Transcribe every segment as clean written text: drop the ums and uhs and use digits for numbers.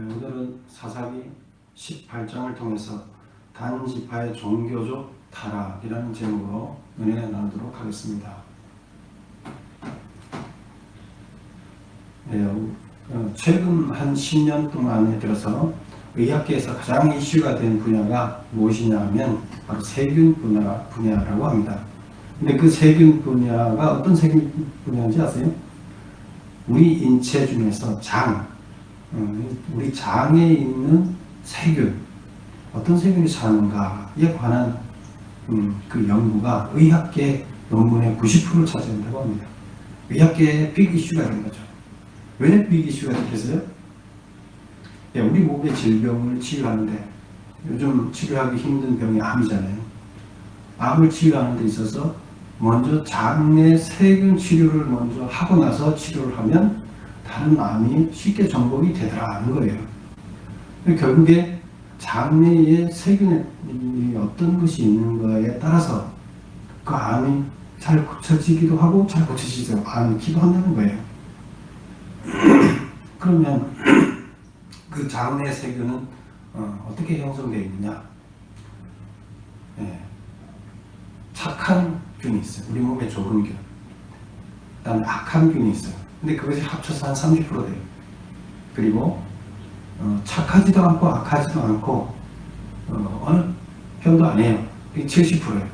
오늘은 사사기 18장을 통해서 단지파의 종교적 타락이라는 제목으로 은혜 나누도록 하겠습니다. 최근 한 10년 동안에 들어서 의학계에서 가장 이슈가 된 분야가 무엇이냐 하면 바로 세균 분야라고 합니다. 근데 그 세균 분야가 어떤 세균 분야인지 아세요? 우리 인체 중에서 우리 장에 있는 세균, 어떤 세균이 사는가에 관한 그 연구가 의학계 논문의 90%를 차지한다고 합니다. 의학계의 빅 이슈가 된 거죠. 왜 빅 이슈가 됐겠어요? 우리 몸의 질병을 치료하는데 요즘 치료하기 힘든 병이 암이잖아요. 암을 치료하는 데 있어서 먼저 장내 세균 치료를 먼저 하고 나서 치료를 하면 다른 암이 쉽게 정복이 되더라는 거예요. 결국에 장내에 세균이 어떤 것이 있는 거에 따라서 그 암이 잘 고쳐지기도 하고 잘 고쳐지지도 않기도 한다는 거예요. 그러면 그 장내 세균은 어떻게 형성되어 있느냐? 착한 균이 있어요. 우리 몸에 좋은 균. 그다음에 악한 균이 있어요. 근데 그것이 합쳐서 한 30% 돼요. 그리고 착하지도 않고 악하지도 않고 어느 편도 아니에요. 이게 70%예요.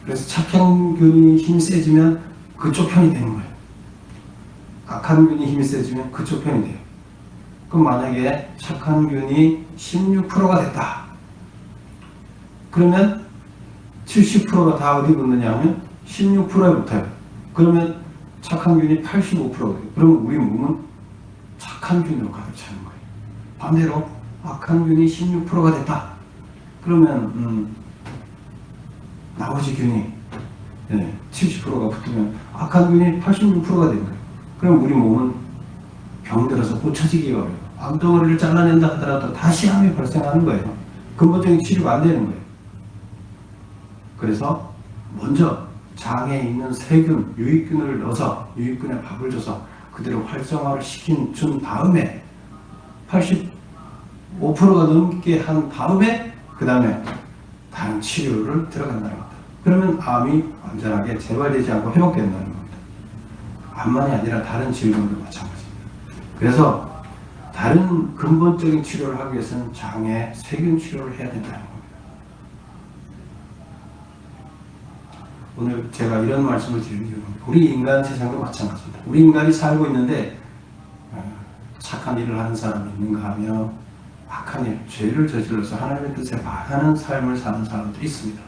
그래서 착한 균이 힘이 세지면 그쪽 편이 되는 거예요. 악한 균이 힘이 세지면 그쪽 편이 돼요. 그럼 만약에 착한 균이 16%가 됐다. 그러면 70%가 다 어디 붙느냐 하면 16%에 붙어요. 그러면 착한 균이 85%가 돼요. 그럼 우리 몸은 착한 균으로 가득 차는 거예요. 반대로 악한 균이 16%가 됐다. 그러면 나머지 균이 70%가 붙으면 악한 균이 86%가 되는 거예요. 그럼 우리 몸은 병들어서 고쳐지기가 어려워요. 암덩어리를 잘라낸다 하더라도 다시 암이 발생하는 거예요. 근본적인 치료가 안 되는 거예요. 그래서 먼저 장에 있는 세균, 유익균을 넣어서 유익균에 밥을 줘서 그대로 활성화를 준 다음에 85%가 넘게 한 다음에 그 다음에 다른 치료를 들어간다는 겁니다. 그러면 암이 완전하게 재발되지 않고 회복된다는 겁니다. 암만이 아니라 다른 질병도 마찬가지입니다. 그래서 다른 근본적인 치료를 하기 위해서는 장에 세균 치료를 해야 된다는 겁니다. 오늘 제가 이런 말씀을 드리는 이유는 우리 인간 세상도 마찬가지입니다. 우리 인간이 살고 있는데 착한 일을 하는 사람이 있는가 하며 악한 일, 죄를 저질러서 하나님의 뜻에 반하는 삶을 사는 사람들이 있습니다.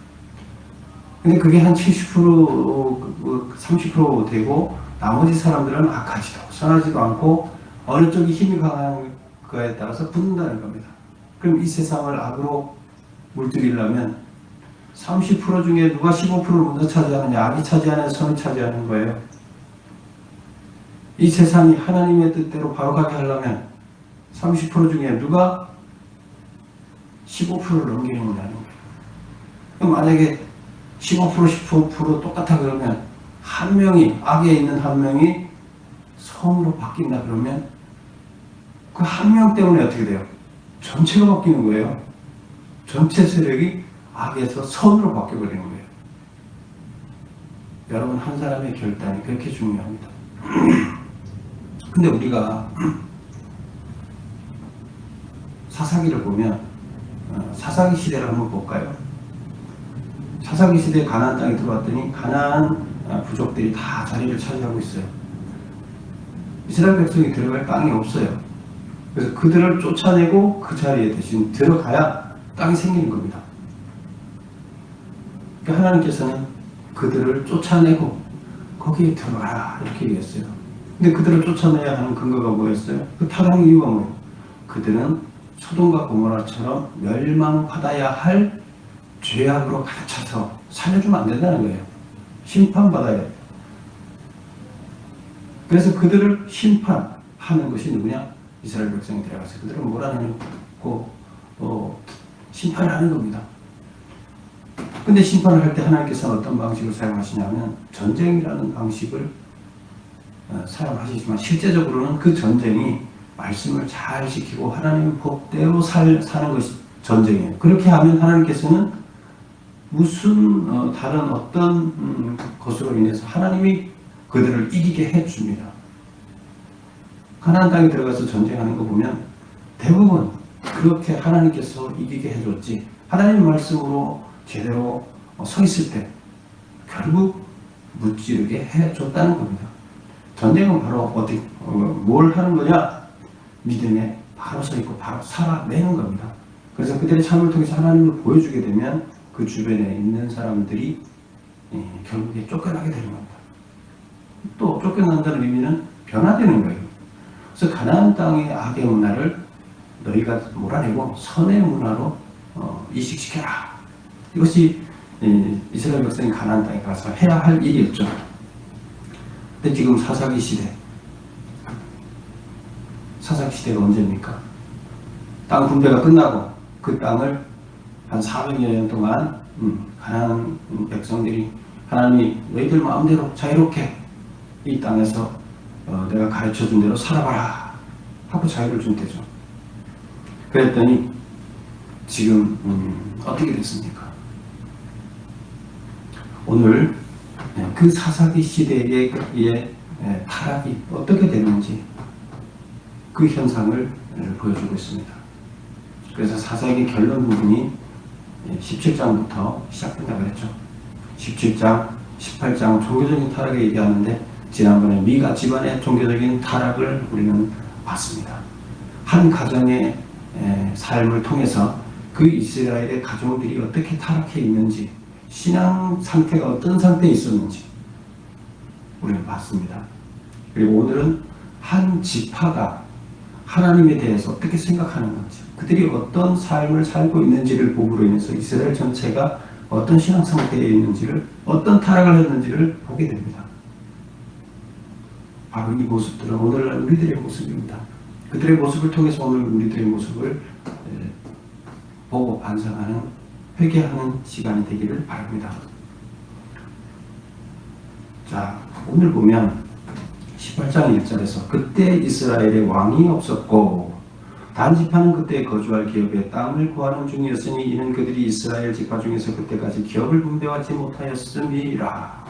근데 그게 한 70%, 30% 되고 나머지 사람들은 악하지도 선하지도 않고 어느 쪽이 힘이 강한 거에 따라서 붙는다는 겁니다. 그럼 이 세상을 악으로 물들이려면 30% 중에 누가 15%를 먼저 차지하느냐, 악이 차지하느냐, 선이 차지하는 거예요. 이 세상이 하나님의 뜻대로 바로가게 하려면 30% 중에 누가 15%를 넘기느냐는 거예요. 그럼 만약에 15%, 10% 똑같아 그러면 한 명이, 악에 있는 한 명이 선으로 바뀐다 그러면 그 한 명 때문에 어떻게 돼요? 전체가 바뀌는 거예요. 전체 세력이 악에서 선으로 바뀌어버리는 거예요. 여러분, 한 사람의 결단이 그렇게 중요합니다. 근데 우리가 사사기를 보면 사사기 시대를 한번 볼까요? 사사기 시대에 가나안 땅에 들어왔더니 가나안 부족들이 다 자리를 차지하고 있어요. 이스라엘 백성이 들어갈 땅이 없어요. 그래서 그들을 쫓아내고 그 자리에 대신 들어가야 땅이 생기는 겁니다. 그러니까 하나님께서는 그들을 쫓아내고 거기에 들어가라 이렇게 얘기했어요. 근데 그들을 쫓아내야 하는 근거가 뭐였어요? 그 타락 이유가 뭐예요? 그들은 소돔과 고모라처럼 멸망받아야 할 죄악으로 가득 차서 살려주면 안 된다는 거예요. 심판받아야 돼요. 그래서 그들을 심판하는 것이 누구냐? 이스라엘 백성이 들어가서 그들을 몰아내고 심판을 하는 겁니다. 근데 심판을 할 때 하나님께서는 어떤 방식을 사용하시냐면 전쟁이라는 방식을 사용하시지만 실제적으로는 그 전쟁이 말씀을 잘 지키고 하나님의 법대로 사는 것이 전쟁이에요. 그렇게 하면 하나님께서는 무슨 다른 어떤 것으로 인해서 하나님이 그들을 이기게 해줍니다. 가나안 땅에 들어가서 전쟁하는 거 보면 대부분 그렇게 하나님께서 이기게 해줬지, 하나님 말씀으로 제대로 서 있을 때 결국 무찌르게 해줬다는 겁니다. 전쟁은 바로 뭘 하는 거냐? 믿음에 바로 서 있고 바로 살아내는 겁니다. 그래서 그들의 삶을 통해서 하나님을 보여주게 되면 그 주변에 있는 사람들이 결국에 쫓겨나게 되는 겁니다. 또 쫓겨난다는 의미는 변화되는 거예요. 그래서 가나안 땅의 악의 문화를 너희가 몰아내고 선의 문화로 이식시켜라. 이것이 이스라엘 백성이 가나안 땅에 가서 해야 할 일이었죠. 근데 지금 사사기 시대가 언제입니까? 땅 분배가 끝나고 그 땅을 한 400여 년 동안 가나안 백성들이 하나님이 너희들 마음대로 자유롭게 이 땅에서 내가 가르쳐준 대로 살아봐라 하고 자유를 준 때죠. 그랬더니 지금 어떻게 됐습니까? 오늘 그 사사기 시대의 타락이 어떻게 되는지 그 현상을 보여주고 있습니다. 그래서 사사기 결론 부분이 17장부터 시작된다고 했죠. 17장, 18장 종교적인 타락을 얘기하는데 지난번에 미가 집안의 종교적인 타락을 우리는 봤습니다. 한 가정의 삶을 통해서 그 이스라엘의 가정들이 어떻게 타락해 있는지, 신앙 상태가 어떤 상태에 있었는지 우리는 봤습니다. 그리고 오늘은 한 지파가 하나님에 대해서 어떻게 생각하는 건지, 그들이 어떤 삶을 살고 있는지를 보므로 인해서 이스라엘 전체가 어떤 신앙 상태에 있는지를, 어떤 타락을 했는지를 보게 됩니다. 바로 이 모습들은 오늘날 우리들의 모습입니다. 그들의 모습을 통해서 오늘 우리들의 모습을 보고 반성하는, 회개하는 시간이 되기를 바랍니다. 자, 오늘 보면 18장 1절에서 그때 이스라엘에 왕이 없었고 단지파는 그때 거주할 기업에 땅을 구하는 중이었으니 이는 그들이 이스라엘 지파 중에서 그때까지 기업을 분배하지 못하였음이라.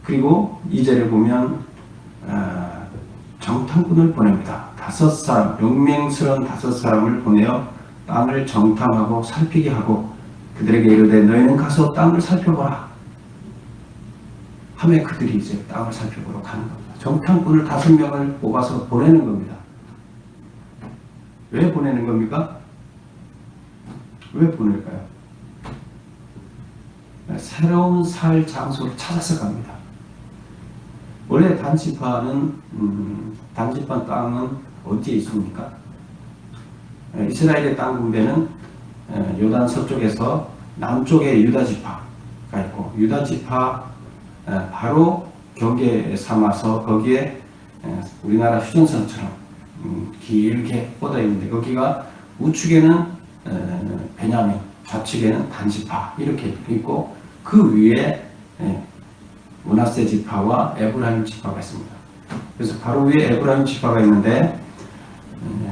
그리고 2절에 보면 정탐꾼을 보냅니다. 5사람, 용맹스러운 5사람을 보내어 땅을 정탐하고 살피게 하고 그들에게 이르되 너희는 가서 땅을 살펴보라 하며 그들이 이제 땅을 살펴보러 가는 겁니다. 정탐꾼을 5명을 뽑아서 보내는 겁니다. 왜 보내는 겁니까? 왜 보낼까요? 새로운 살 장소를 찾아서 갑니다. 원래 단지파 땅은 어디에 있습니까? 이스라엘의 땅 분배는 요단 서쪽에서 남쪽에 유다 지파가 있고, 유다 지파 바로 경계 삼아서 거기에 우리나라 휴전선처럼 길게 뻗어 있는데, 거기가 우측에는 베냐민, 좌측에는 단지파 이렇게 있고, 그 위에 므낫세 지파와 에브라임 지파가 있습니다. 그래서 바로 위에 에브라임 지파가 있는데,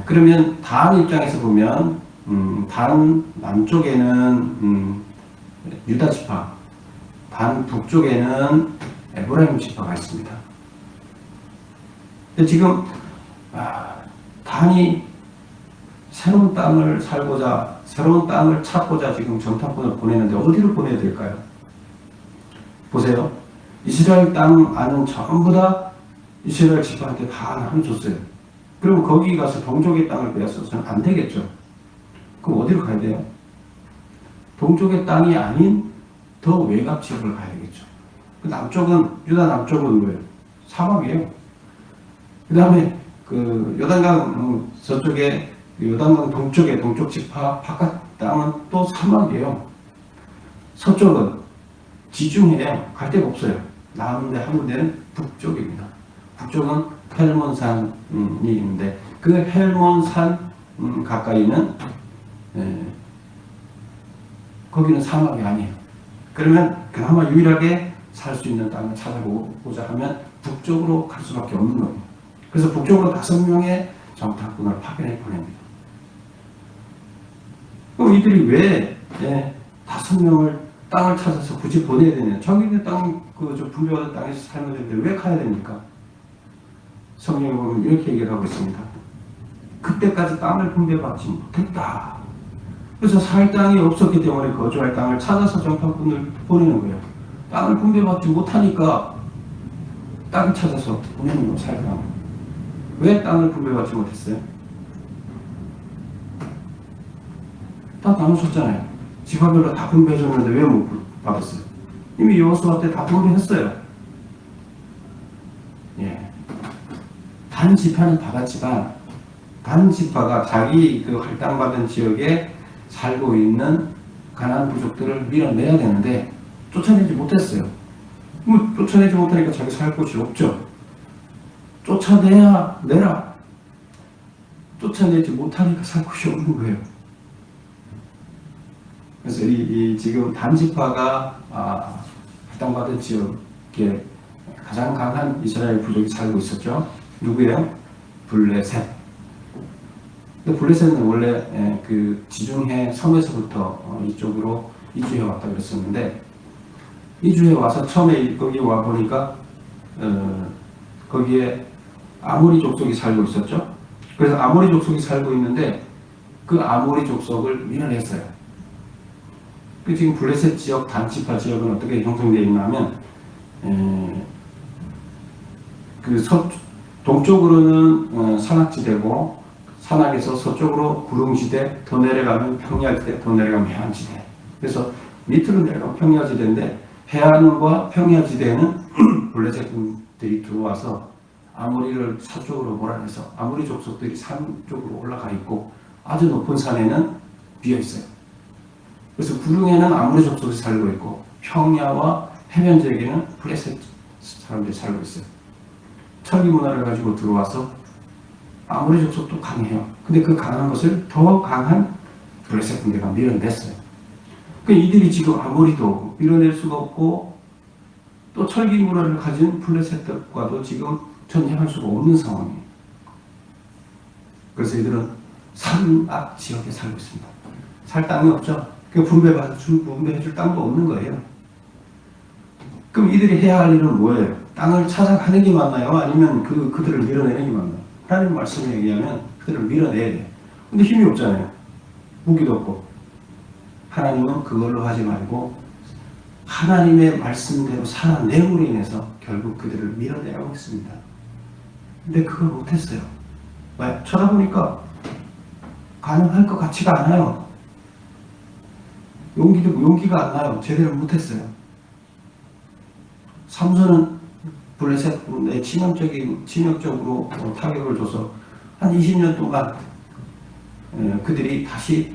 그러면 단 입장에서 보면 단 남쪽에는 유다 지파, 단 북쪽에는 에브라임 지파가 있습니다. 근데 지금 단이 새로운 땅을 살고자, 새로운 땅을 찾고자 지금 정탐꾼을 보내는데 어디를 보내야 될까요? 보세요. 이스라엘 땅 안은 전부 다 이스라엘 지파한테 다 나눠줬어요. 그럼 거기 가서 동족의 땅을 빼앗아서는 안 되겠죠. 그럼 어디로 가야 돼요? 동족의 땅이 아닌 더 외곽 지역을 가야 되겠죠. 그 남쪽은, 유다 남쪽은 뭐예요? 사막이에요. 그 다음에 그 요단강 저쪽에, 요단강 동쪽에 동쪽 지파 바깥 땅은 또 사막이에요. 서쪽은 지중해예요. 갈 데가 없어요. 남은데 한 군데는 북쪽입니다. 북쪽은 헬몬산이 있는데 그 헬몬산 가까이는 거기는 사막이 아니에요. 그러면 그나마 유일하게 살 수 있는 땅을 찾아보고자 하면 북쪽으로 갈 수밖에 없는 겁니다. 그래서 북쪽으로 5명의 정탐꾼을 파견해 보냅니다. 그럼 이들이 왜 5명을 땅을 찾아서 굳이 보내야 되냐? 저기 있는 땅, 저 분배받은 땅에서 살면 되는데 왜 가야 됩니까? 성경에 보면 이렇게 얘기를 하고 있습니다. 그때까지 땅을 분배받지 못했다. 그래서 살 땅이 없었기 때문에 거주할 땅을 찾아서 정탐꾼을 보내는 거예요. 땅을 분배받지 못하니까 땅을 찾아서 보내는 거예요, 살 땅을. 왜 땅을 분배받지 못했어요? 다 나누셨잖아요. 지파별로 다 분배해줬는데 왜 못 받았어요? 이미 여호수아 때 다 분배했어요. 예. 단 지파는 받았지만 단 지파가 자기 그 할당받은 지역에 살고 있는 가나안 부족들을 밀어내야 되는데 쫓아내지 못했어요. 쫓아내지 못하니까 자기 살 곳이 없죠. 쫓아내야 내라. 쫓아내지 못하니까 살 곳이 없는 거예요. 그래서 지금 단지파가 할당받은 지역에 가장 강한 이스라엘 부족이 살고 있었죠. 누구예요? 블레셋. 블레셋은 원래 그 지중해 섬에서부터 이쪽으로 이주해 왔다 그랬었는데, 이주해 와서 처음에 거기 와 보니까 거기에 아모리 족속이 살고 있었죠. 그래서 아모리 족속이 살고 있는데 그 아모리 족속을 밀어냈어요. 그 지금 블레셋 지역 단지파 지역은 어떻게 형성되어 있냐면 그 동쪽으로는 산악지대고, 산악에서 서쪽으로 구릉지대, 더 내려가면 평야지대, 더 내려가면 해안지대. 그래서 밑으로 내려가면 평야지대인데, 해안과 평야지대에는 블레셋군들이 들어와서 아모리를 서쪽으로 몰아내서 아모리 족속들이 산 쪽으로 올라가 있고, 아주 높은 산에는 비어 있어요. 그래서 구릉에는 아모리 족속이 살고 있고, 평야와 해변 지역에는 블레셋 사람들이 살고 있어요. 철기 문화를 가지고 들어와서 아모리 족속도 강해요. 근데 그 강한 것을 더 강한 블레셋 군대가 밀어냈어요. 그 이들이 지금 아모리도 밀어낼 수가 없고, 또 철기 문화를 가진 블레셋과도 지금 전쟁할 수가 없는 상황이에요. 그래서 이들은 산악 지역에 살고 있습니다. 살 땅이 없죠. 그 분배해줄 땅도 없는 거예요. 그럼 이들이 해야 할 일은 뭐예요? 땅을 찾아가는 게 맞나요? 아니면 그들을 밀어내는 게 맞나요? 하나님 말씀에 의하면 그들을 밀어내야 돼요. 근데 힘이 없잖아요. 무기도 없고. 하나님은 그걸로 하지 말고 하나님의 말씀대로 살아내므로 인해서 결국 그들을 밀어내라고 했습니다. 근데 그걸 못했어요. 왜? 쳐다보니까 가능할 것 같지가 않아요. 용기가 안 나요. 제대로 못했어요. 삼손은 블레셋군에 치명적으로 타격을 줘서 한 20년 동안 그들이 다시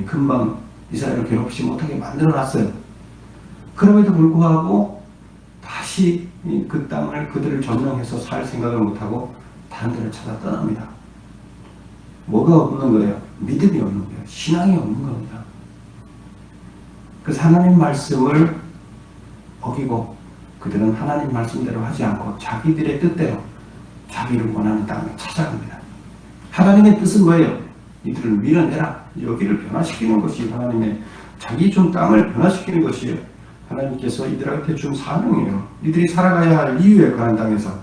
금방 이스라엘을 괴롭히지 못하게 만들어놨어요. 그럼에도 불구하고 다시 그 땅을 그들을 점령해서 살 생각을 못하고 다른 데를 찾아 떠납니다. 뭐가 없는 거예요? 믿음이 없는 거예요. 신앙이 없는 겁니다. 그래서 하나님 말씀을 어기고 그들은 하나님 말씀대로 하지 않고 자기들의 뜻대로 자기를 원하는 땅을 찾아갑니다. 하나님의 뜻은 뭐예요? 이들을 밀어내라. 여기를 변화시키는 것이 하나님의 자기 준 땅을 변화시키는 것이에요. 하나님께서 이들한테 준 사명이에요. 이들이 살아가야 할 이유에 관한 땅에서.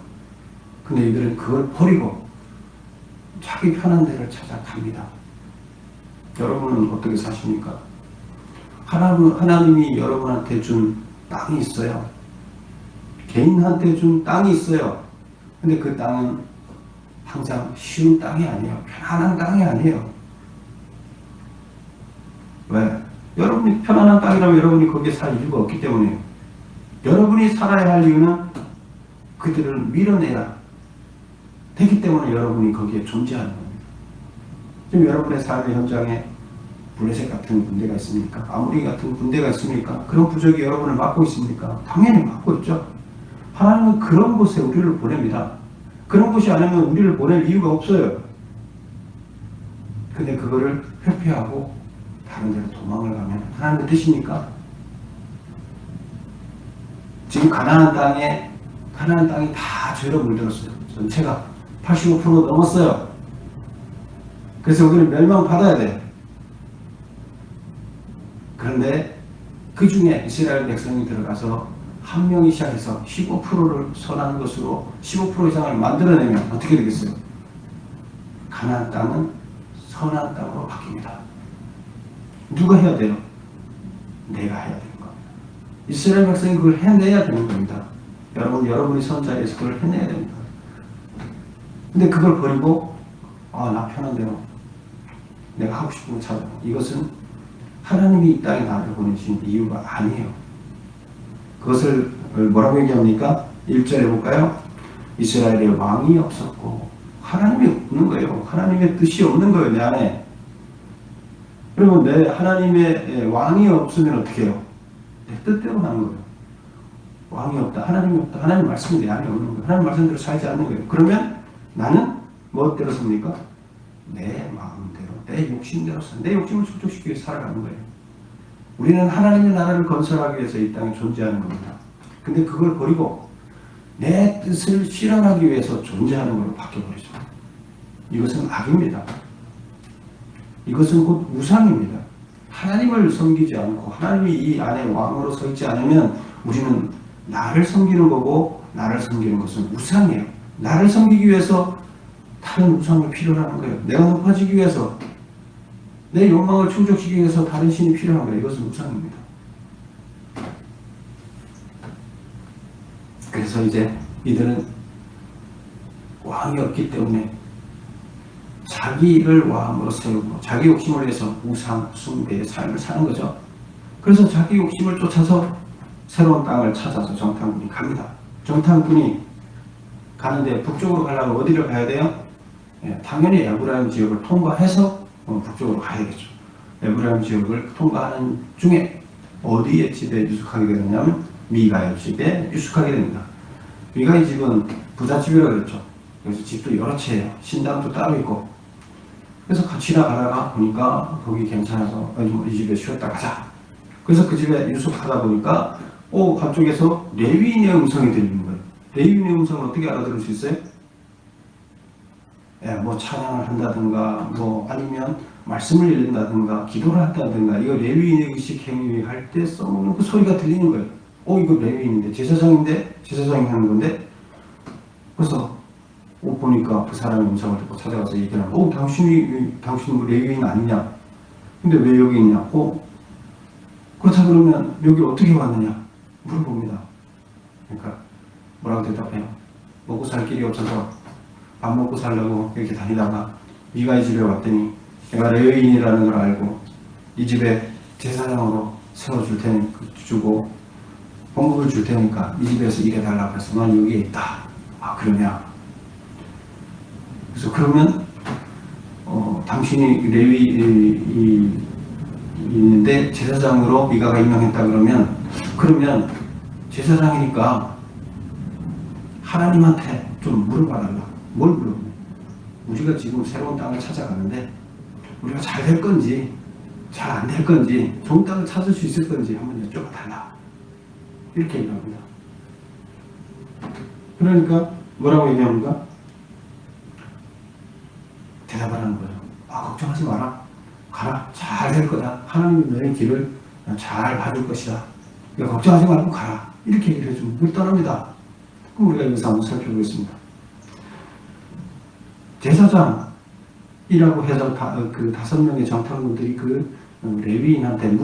근데 이들은 그걸 버리고 자기 편한 데를 찾아갑니다. 여러분은 어떻게 사십니까? 하나님이 여러분한테 준 땅이 있어요. 개인한테 준 땅이 있어요. 근데 그 땅은 항상 쉬운 땅이 아니에요. 편안한 땅이 아니에요. 왜? 여러분이 편안한 땅이라면 여러분이 거기에 살 이유가 없기 때문이에요. 여러분이 살아야 할 이유는 그들을 밀어내야 되기 때문에 여러분이 거기에 존재하는 겁니다. 지금 여러분의 삶의 현장에 블레셋 같은 군대가 있습니까? 아모리 같은 군대가 있습니까? 그런 부족이 여러분을 맡고 있습니까? 당연히 맡고 있죠. 하나님은 그런 곳에 우리를 보냅니다. 그런 곳이 아니면 우리를 보낼 이유가 없어요. 근데 그거를 회피하고 다른 데로 도망을 가면 하나님의 뜻입니까? 지금 가나안 땅이 다 죄로 물들었어요. 전체가 85% 넘었어요. 그래서 우리는 멸망받아야 돼. 그런데 그 중에 이스라엘 백성이 들어가서 한 명이 시작해서 15%를 선한 것으로 15% 이상을 만들어내면 어떻게 되겠어요? 가나안 땅은 선한 땅으로 바뀝니다. 누가 해야 돼요? 내가 해야 되는 겁니다. 이스라엘 백성이 그걸 해내야 되는 겁니다. 여러분이 선 자리에서 그걸 해내야 됩니다. 근데 그걸 버리고 나 편한 대로 내가 하고 싶은 거 찾아. 이것은 하나님이 이 땅에 나를 보내신 이유가 아니에요. 그것을 뭐라고 얘기합니까? 1절에 볼까요? 이스라엘에 왕이 없었고 하나님이 없는 거예요. 하나님의 뜻이 없는 거예요, 내 안에. 그러면 내 하나님의 왕이 없으면 어떻게 해요? 내 뜻대로 하는 거예요. 왕이 없다, 하나님이 없다, 하나님 말씀이 내 안에 없는 거예요. 하나님 말씀대로 살지 않는 거예요. 그러면 나는 무엇대로 삽니까? 내 마음대로, 내 욕심대로 삽니다. 내 욕심을 충족시키기 위해 살아가는 거예요. 우리는 하나님의 나라를 건설하기 위해서 이 땅에 존재하는 겁니다. 근데 그걸 버리고 내 뜻을 실현하기 위해서 존재하는 걸로 바뀌어버리죠. 이것은 악입니다. 이것은 곧 우상입니다. 하나님을 섬기지 않고 하나님이 이 안에 왕으로 서 있지 않으면 우리는 나를 섬기는 거고, 나를 섬기는 것은 우상이에요. 나를 섬기기 위해서 다른 우상을 필요로 하는 거예요. 내가 높아지기 위해서, 내 욕망을 충족시키기 위해서 다른 신이 필요한 거예요. 이것은 우상입니다. 그래서 이제 이들은 왕이 없기 때문에 자기를 왕으로 세우고 자기 욕심을 위해서 우상, 숭배의 삶을 사는 거죠. 그래서 자기 욕심을 쫓아서 새로운 땅을 찾아서 정탐꾼이 갑니다. 정탐꾼이 가는데 북쪽으로 가려면 어디를 가야 돼요? 당연히 에브라임 지역을 통과해서 북쪽으로 가야겠죠. 에브라임 지역을 통과하는 중에 어디에 집에 유숙하게 되느냐면 미가의 집에 유숙하게 됩니다. 미가의 집은 부잣집이라고 그랬죠. 그래서 집도 여러 채예요. 신당도 따로 있고. 그래서 같이 나가다가 보니까 거기 괜찮아서 이 집에 쉬었다 가자. 그래서 그 집에 유숙하다 보니까 그쪽에서 레위인의 음성이 들리는 거예요. 레위인의 음성을 어떻게 알아들을 수 있어요? 뭐 찬양을 한다든가, 뭐 아니면 말씀을 읽는다든가, 기도를 한다든가, 이거 레위인의 의식 행위 할 때 써먹는 그 소리가 들리는 거예요. 이거 레위인인데, 제사장이 하는 건데, 그래서 보니까 그 사람의 음성을 듣고 찾아가서 얘기를 하면, 당신 레위인 아니냐? 근데 왜 여기 있냐? 그렇다 그러면 여기 어떻게 왔느냐? 물어봅니다. 그러니까 뭐라고 대답해요? 먹고 살 길이 없어서 밥 먹고 살려고 이렇게 다니다가 미가의 집에 왔더니 내가 레위인이라는 걸 알고 이 집에 제사장으로 세워줄 테니 주고 봉급을 줄 테니까 이 집에서 일해달라고 해서 난 여기에 있다. 그러냐? 그래서 그러면 당신이 레위인인데 제사장으로 미가가 임명했다 그러면 제사장이니까 하나님한테 좀 물어봐달라. 뭘 물어보냐? 우리가 지금 새로운 땅을 찾아가는데 우리가 잘 될 건지 잘 안 될 건지 좋은 땅을 찾을 수 있을 건지 한번 여쭤봐달라. 이렇게 얘기합니다. 그러니까 뭐라고 얘기합니까? 대답을 하는 거죠. 걱정하지 마라. 가라. 잘 될 거다. 하나님이 너의 길을 잘 봐줄 것이다. 그러니까 걱정하지 말고 가라. 이렇게 얘기를 해주면 그걸 떠납니다. 그럼 우리가 여기서 한번 살펴보겠습니다. 제사장이라고 해서 그 5명의 정탐꾼들이 그 레위인한테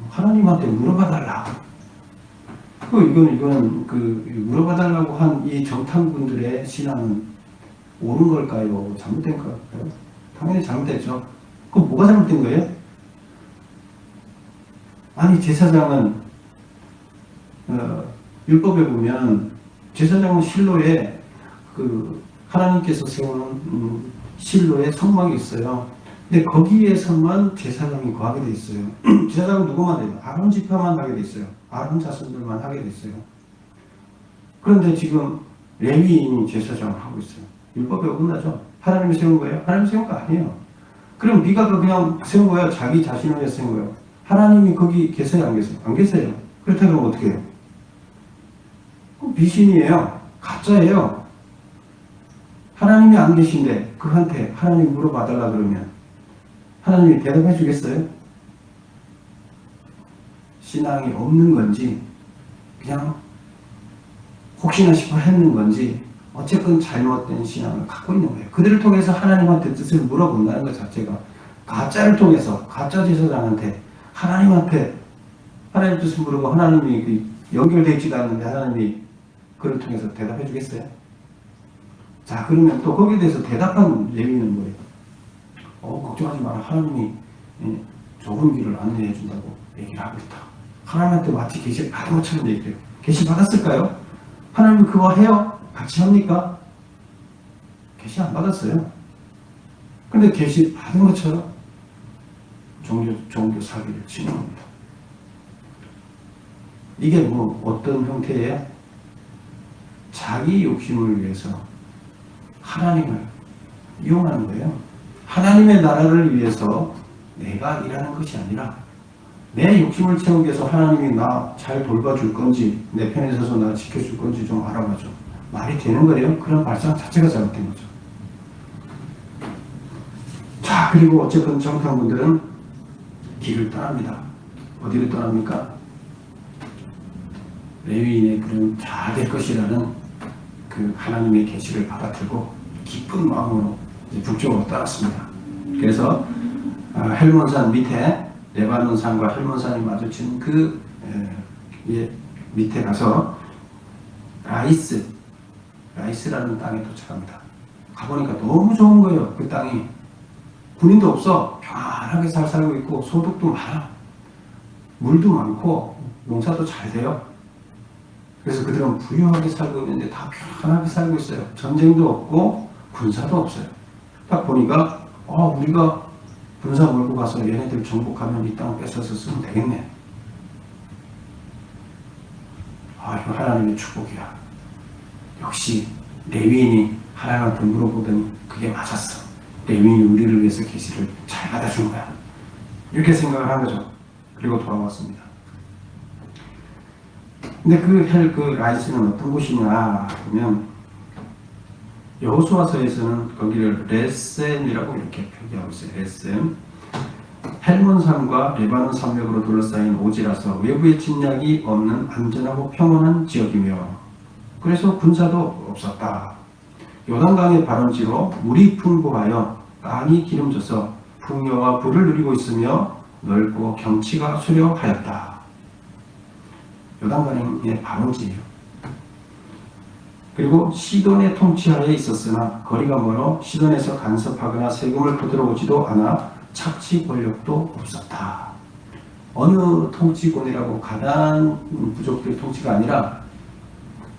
하나님한테 물어봐달라. 이거는 물어봐달라고 한 이 정탐꾼들의 신앙은 옳은 걸까요? 잘못된 걸까요? 당연히 잘못됐죠. 그럼 뭐가 잘못된 거예요? 아니, 제사장은, 율법에 보면, 제사장은 실로에, 하나님께서 세우는, 실로에 성막이 있어요. 근데 거기에서만 제사장이 거하게 돼 있어요. 제사장은 누구만 돼요? 아론 지파만 하게 돼 있어요. 아론 자손들만 하게 돼 있어요. 그런데 지금 레위인이 제사장을 하고 있어요. 율법에 어긋나죠? 하나님이 세운 거예요? 하나님이 세운 거 아니에요. 그럼 미가가 그냥 세운 거예요? 자기 자신을 위해서 세운 거예요? 하나님이 거기 계세요? 안 계세요? 안 계세요. 그렇다 그러면 어떻게 해요? 비신이에요. 가짜예요. 하나님이 안 계신데 그한테 하나님 물어봐달라 그러면 하나님이 대답해 주겠어요? 신앙이 없는 건지 그냥 혹시나 싶어 했는 건지 어쨌든 잘못된 신앙을 갖고 있는 거예요. 그들을 통해서 하나님한테 뜻을 물어본다는 것 자체가 가짜를 통해서 가짜 제사장한테 하나님한테 하나님 뜻을 물어보고 하나님이 연결되어 있지도 않는데 하나님이 그를 통해서 대답해 주겠어요? 자, 그러면 또 거기에 대해서 대답한 레위는 뭐예요? 걱정하지 마라. 하나님이 좋은 길을 안내해 준다고 얘기를 하고 있다. 하나님한테 마치 계시 받은 것처럼 얘기해요. 계시 받았을까요? 하나님 그거 해요? 같이 합니까? 계시 안 받았어요. 근데 계시 받은 것처럼 종교 사기를 치는 겁니다. 이게 뭐 어떤 형태예요? 자기 욕심을 위해서 하나님을 이용하는 거예요. 하나님의 나라를 위해서 내가 일하는 것이 아니라 내 욕심을 채우기 위해서 하나님이 나 잘 돌봐줄 건지 내 편에 서서 나 지켜줄 건지 좀 알아봐줘. 말이 되는 거예요? 그런 발상 자체가 잘못된 거죠. 자, 그리고 어쨌든 정탐꾼들은 길을 떠납니다. 어디를 떠납니까? 레위인의 그런 잘 될 것이라는 그 하나님의 계시를 받아들고 기쁜 마음으로 북쪽으로 떠났습니다. 그래서 헬몬산 밑에 레바논산과 헬몬산이 마주치는 그 밑에 가서 라이스라는 땅에 도착합니다. 가보니까 너무 좋은 거예요. 그 땅이 군인도 없어. 편하게 잘 살고 있고 소득도 많아. 물도 많고 농사도 잘 돼요. 그래서 그들은 부유하게 살고 있는데 다 편하게 살고 있어요. 전쟁도 없고 군사도 없어요. 딱 보니까 우리가 군사 몰고 가서 얘네들 정복하면 이 땅 뺏어서 쓰면 되겠네. 이거 하나님의 축복이야. 역시 레위인이 하나님한테 물어보더니 그게 맞았어. 레위인이 우리를 위해서 계시를 잘 받아준 거야. 이렇게 생각을 한 거죠. 그리고 돌아왔습니다. 근데 그 라이스는 어떤 곳이냐 하면 여호수아서에서는 거기를 레셈이라고 이렇게 표기하고 있어요. 레셈. 헬몬산과 레바논 산맥으로 둘러싸인 오지라서 외부의 침략이 없는 안전하고 평온한 지역이며 그래서 군사도 없었다. 요단강의 발원지로 물이 풍부하여 땅이 기름져서 풍요와 부를 누리고 있으며 넓고 경치가 수려하였다. 요단강의 발원지예요. 그리고 시돈의 통치하에 있었으나 거리가 멀어 시돈에서 간섭하거나 세금을 거들어오지도 않아 착취 권력도 없었다. 어느 통치권이라고 가난 부족들의 통치가 아니라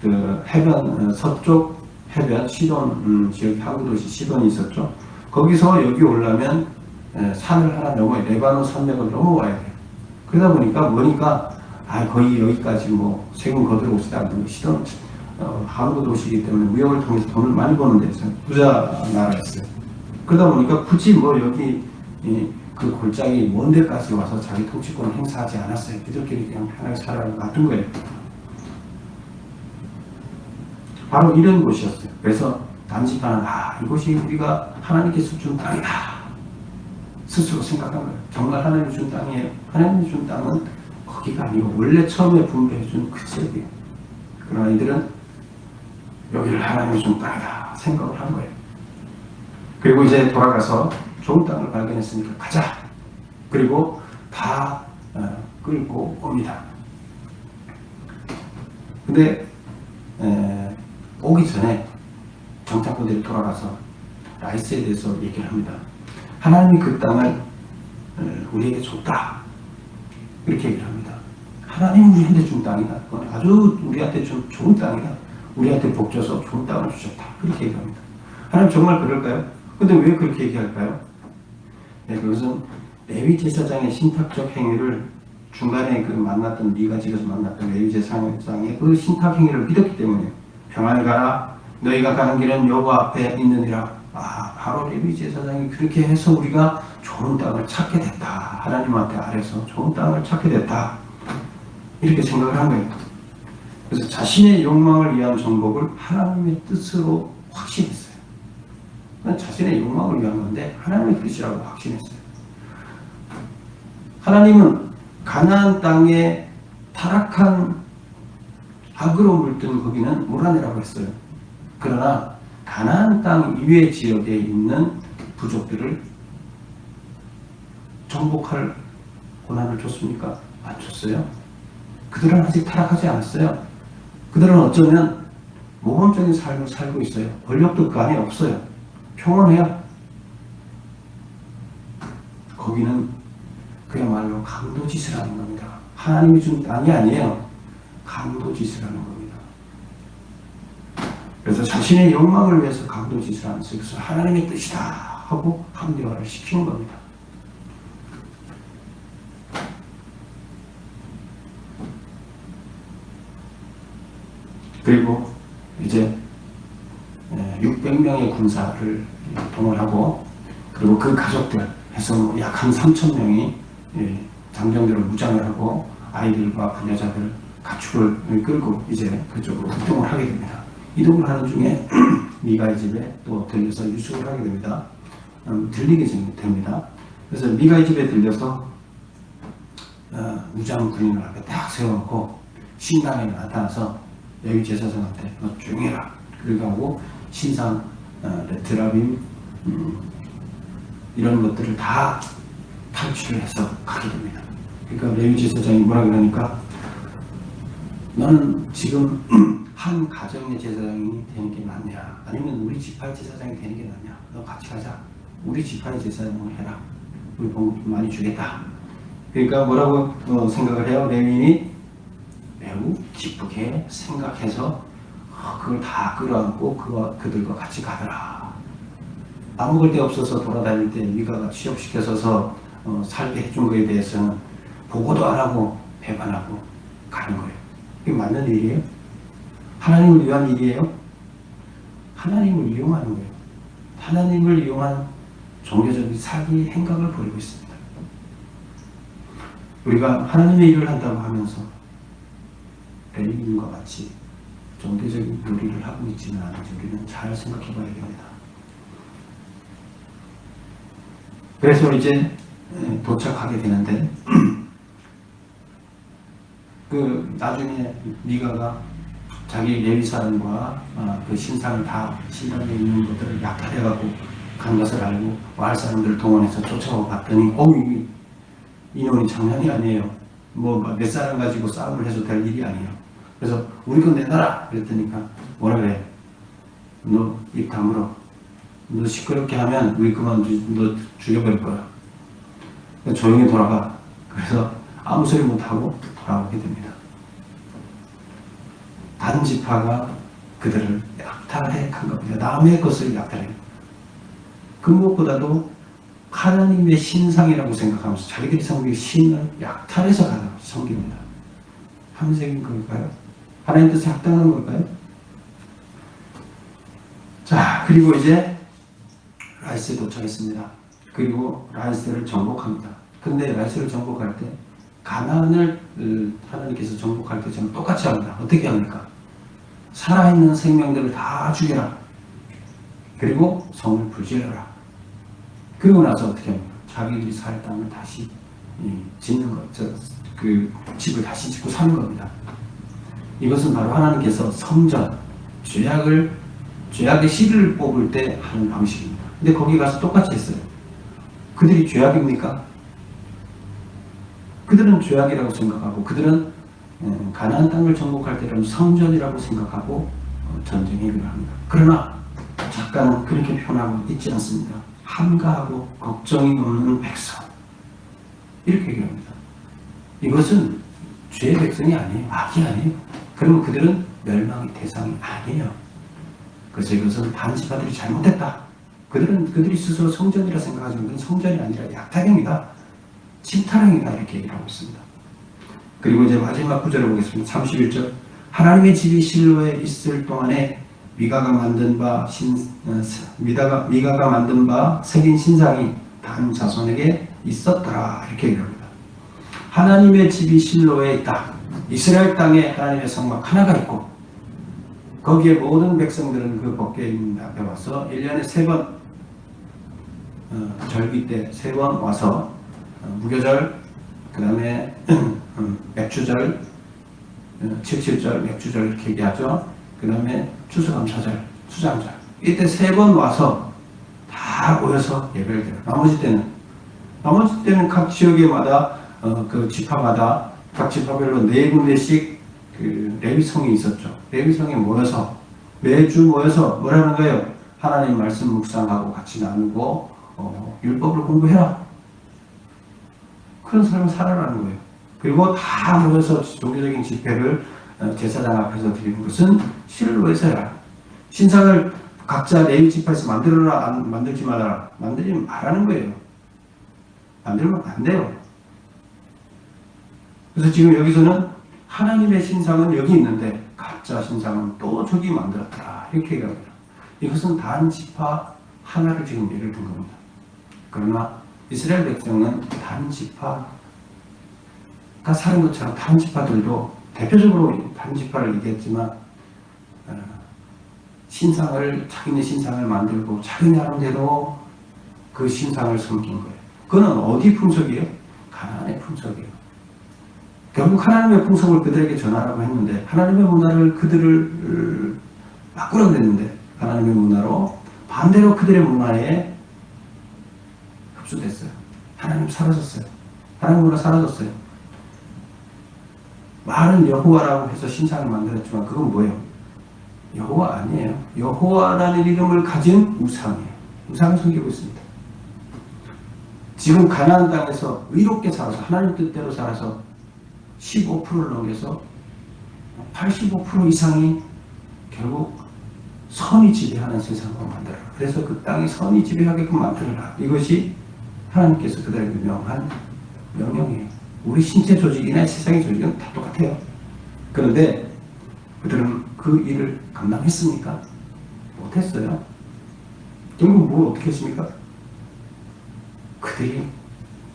그 해변 서쪽 해변 시돈 지역 항구 도시 시돈이 있었죠. 거기서 여기 오려면 산을 하나 넘어야 레바논 산맥을 넘어와야 돼요. 그러다 보니까 뭐니까 거의 여기까지 뭐 세금 거들어오지도 않는 시돈 항구 도시이기 때문에 무역을 통해서 돈을 많이 버는 데서 부자 나라였어요. 그러다 보니까 굳이 뭐 여기 그 골짜기 먼 데까지 와서 자기 통치권을 행사하지 않았어요. 그들끼리 그냥 편하게 살아 놔둔 거예요. 바로 이런 곳이었어요. 그래서 단지파는 이곳이 우리가 하나님께서 준 땅이다 스스로 생각한 거예요. 정말 하나님이 준 땅이에요. 하나님이 준 땅은 거기가 아니고 원래 처음에 분배해 준 그 지역이에요. 그러나 이들은 여기를 하나님이 준 땅이다 생각을 한 거예요. 그리고 이제 돌아가서 좋은 땅을 발견했으니까 가자. 그리고 다 끌고 옵니다. 근데 오기 전에 정탐꾼들이 돌아가서 라이스에 대해서 얘기를 합니다. 하나님이 그 땅을 우리에게 줬다. 이렇게 얘기를 합니다. 하나님이 우리한테 준 땅이다. 아주 우리한테 좀 좋은 땅이다. 우리한테 복 줘서 좋은 땅을 주셨다. 그렇게 얘기합니다. 하나님 정말 그럴까요? 근데 왜 그렇게 얘기할까요? 그것은 레위 제사장의 신탁적 행위를 중간에 만났던 네가 집에서 만났던 레위 제사장의 그 신탁 행위를 믿었기 때문에 평안히 가라. 너희가 가는 길은 여호와 앞에 있느니라. 바로 레위 제사장이 그렇게 해서 우리가 좋은 땅을 찾게 됐다. 하나님한테 아래서 좋은 땅을 찾게 됐다. 이렇게 생각을 한 거예요. 그래서 자신의 욕망을 위한 정복을 하나님의 뜻으로 확신했어요. 그건 자신의 욕망을 위한 건데 하나님의 뜻이라고 확신했어요. 하나님은 가나안 땅에 타락한 악으로 물든 거기는 몰아내라고 했어요. 그러나 가나안 땅 이외 지역에 있는 부족들을 정복할 고난을 줬습니까? 안 줬어요. 그들은 아직 타락하지 않았어요. 그들은 어쩌면 모범적인 삶을 살고 있어요. 권력도 그 안에 없어요. 평온해요. 거기는 그야말로 강도짓을 하는 겁니다. 하나님이 준 땅이 아니에요. 강도짓을 하는 겁니다. 그래서 자신의 욕망을 위해서 강도짓을 하면서 그것은 하나님의 뜻이다 하고 합리화를 시키는 겁니다. 그리고 이제 600명의 군사를 동원하고 그리고 그 가족들 해서 약 한 3,000명이 장정들을 무장을 하고 아이들과 부녀자들 가축을 끌고 이제 그쪽으로 이동을 하게 됩니다. 이동을 하는 중에 미가의 집에 또 들려서 유숙을 하게 됩니다. 들리게 됩니다. 그래서 미가의 집에 들려서 무장 군인을 앞에 딱 세워놓고 신당에 나타나서 레위 제사장한테 너 조용히 해라. 그러고 하고 신상, 드라빔 이런 것들을 다 탈취를 해서 가게 됩니다. 그러니까 레위 제사장이 뭐라 그러니까 너는 지금 한 가정의 제사장이 되는 게 낫냐 아니면 우리 지파의 제사장이 되는 게 낫냐. 너 같이 가자. 우리 지파의 제사장을 해라. 우리 봉급 많이 주겠다. 그러니까 뭐라고 생각을 해요? 레위인이 매우 기쁘게 생각해서 그걸 다 끌어안고 그들과 같이 가더라. 밥 먹을 데 없어서 돌아다닐 때 미가가 취업시켜서 살게 해준 거에 대해서는 보고도 안 하고 배반하고 가는 거예요. 이게 맞는 일이에요? 하나님을 위한 일이에요? 하나님을 이용하는 거예요. 하나님을 이용한 종교적인 사기 행각을 벌이고 있습니다. 우리가 하나님의 일을 한다고 하면서 레위인과 같이 종교적인 놀이를 하고 있지는 않은지 우리는 잘 생각해 봐야 됩니다. 그래서 이제 도착하게 되는데 그 나중에 미가가 자기 레위사람과 그 신상을 다 신당에 있는 것들을 약탈해가고 간 것을 알고 마을 사람들을 동원해서 쫓아오고 봤더니 이 인원이 장난이 아니에요. 뭐 몇 사람 가지고 싸움을 해서 될 일이 아니에요. 그래서 우리 건 내놔라 그랬더니까 뭐라 그래. 너 입 다물어. 너 시끄럽게 하면 우리 그만 너 죽여버릴 거야. 조용히 돌아가. 그래서 아무 소리 못하고 돌아오게 됩니다. 단지파가 그들을 약탈해 간 겁니다. 남의 것을 약탈해요. 그 무엇보다도 하나님의 신상이라고 생각하면서 자기들이 섬기는 신을 약탈해서 섬깁니다. 함색인 걸까요? 하나님 뜻에 합당한 걸까요? 자, 그리고 이제 라이스에 도착했습니다. 그리고 라이스를 정복합니다. 근데 라이스를 정복할 때 가나안을 하나님께서 정복할 때처럼 똑같이 합니다. 어떻게 합니까? 살아있는 생명들을 다 죽여라. 그리고 성을 불질러라. 그리고 나서 어떻게 합니까? 자기들이 살 땅을 다시 짓는 것, 그 집을 다시 짓고 사는 겁니다. 이것은 바로 하나님께서 성전, 죄악의 씨를 뽑을 때 하는 방식입니다. 근데 거기 가서 똑같이 했어요. 그들이 죄악입니까? 그들은 죄악이라고 생각하고 그들은 가나안 땅을 정복할 때는 성전이라고 생각하고 전쟁 행위를 합니다. 그러나 작가는 그렇게 표현하고 있지 않습니다. 한가하고 걱정이 없는 백성 이렇게 얘기합니다. 이것은 죄의 백성이 아니에요. 악이 아니에요. 그러면 그들은 멸망의 대상이 아니에요. 그래서 이것은 단지파들이 잘못했다. 그들이 스스로 성전이라 생각하지만 그건 성전이 아니라 약탈입니다. 침탈행위다 이렇게 얘기를 하고 있습니다. 그리고 이제 마지막 구절을 보겠습니다. 31절 하나님의 집이 실로에 있을 동안에 미가가 만든 바 새긴 신상이 단 자손에게 있었더라 이렇게 얘기합니다. 하나님의 집이 실로에 있다. 이스라엘 땅에 하나님의 성막 하나가 있고 거기에 모든 백성들은 그 법궤 있는 앞에 와서 1년에 3번 절기 때 3번 와서 무교절, 그 다음에 맥주절, 칠칠절, 맥주절 이렇게 얘기하죠. 그 다음에 추수감사절, 수장절. 이때 3번 와서 다 모여서 예배를 드려요. 나머지 때는 각 지역에마다 그 지파마다 각 지파별로 4군데씩 그 레위성이 있었죠. 레위성에 모여서 매주 모여서 뭐라는 거예요? 하나님 말씀 묵상하고 같이 나누고 율법을 공부해라. 그런 삶을 살아라는 거예요. 그리고 다 모여서 종교적인 집회를 제사장 앞에서 드리는 것은 실로에서야. 신상을 각자 레위 지파에서 만들어라, 만들지 말아라. 만들지 말라는 거예요. 만들면 안 돼요. 그래서 지금 여기서는 하나님의 신상은 여기 있는데 가짜 신상은 또 저기 만들었다. 이렇게 얘기합니다. 이것은 단 지파 하나를 지금 예를 든 겁니다. 그러나 이스라엘 백성은 단 지파가 사는 것처럼 단 지파들도 대표적으로 단 지파를 얘기했지만 자기네 신상을 만들고 자기 나름대로 그 신상을 섬긴 거예요. 그거는 어디 풍속이에요? 가나안의 풍속이에요. 결국 하나님의 풍속을 그들에게 전하라고 했는데 하나님의 문화를 그들을 바꾸라고 했는데 하나님의 문화로 반대로 그들의 문화에 흡수됐어요. 하나님 사라졌어요. 하나님 문화 사라졌어요. 말은 여호와라고 해서 신상을 만들었지만 그건 뭐예요? 여호와 아니에요. 여호와라는 이름을 가진 우상이에요. 우상을 섬기고 있습니다. 지금 가나안 땅에서 의롭게 살아서 하나님 뜻대로 살아서 15%를 넘겨서 85% 이상이 결국 선이 지배하는 세상으로 만들어라. 그래서 그 땅이 선이 지배하게끔 만들어라. 이것이 하나님께서 그들에게 명한 명령이에요. 우리 신체 조직이나 세상의 조직은 다 똑같아요. 그런데 그들은 그 일을 감당했습니까? 못했어요. 결국 뭘 어떻게 했습니까? 그들이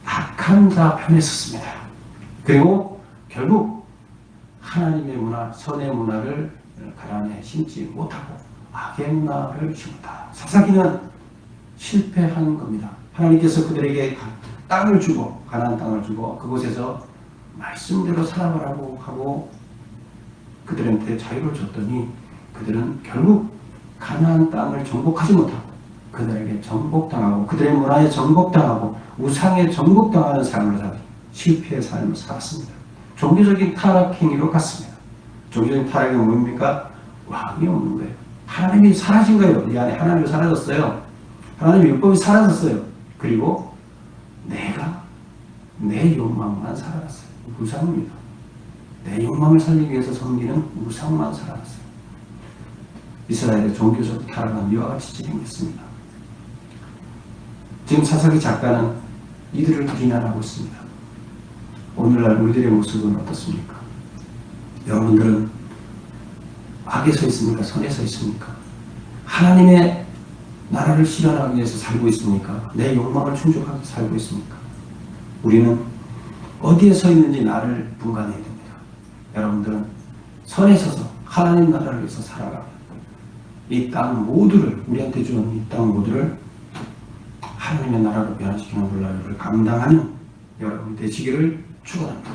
악한 자 편에 섰습니다. 그리고 결국 하나님의 문화, 선의 문화를 가나안에 심지 못하고 악의 문화를 심었다. 사사기는 실패한 겁니다. 하나님께서 그들에게 땅을 주고 가나안 땅을 주고 그곳에서 말씀대로 살아가라고 하고 그들한테 자유를 줬더니 그들은 결국 가나안 땅을 정복하지 못하고 그들에게 정복당하고 그들의 문화에 정복당하고 우상에 정복당하는 삶을 살고 실패의 삶을 살았습니다. 종교적인 타락행위로 갔습니다. 종교적인 타락이 뭡니까? 왕이 없는 거예요. 하나님이 사라진 거예요. 이 안에 하나님이 사라졌어요. 하나님의 율법이 사라졌어요. 그리고 내가 내 욕망만 살아갔어요. 우상입니다. 내 욕망을 살리기 위해서 섬기는 우상만 살아갔어요. 이스라엘의 종교적 타락은 이와 같이 진행됐습니다. 지금 사사기 작가는 이들을 비난하고 있습니다. 오늘날 우리들의 모습은 어떻습니까? 여러분들은 악에 서 있습니까? 선에 서 있습니까? 하나님의 나라를 실현하기 위해서 살고 있습니까? 내 욕망을 충족하게 살고 있습니까? 우리는 어디에 서 있는지 나를 분간해야 됩니다. 여러분들은 선에 서서 하나님 나라를 위해서 살아가고 이 땅 모두를 우리한테 주는 이 땅 모두를 하나님의 나라로 변화시키는 물라를 감당하는 여러분 되시기를 축원합니다.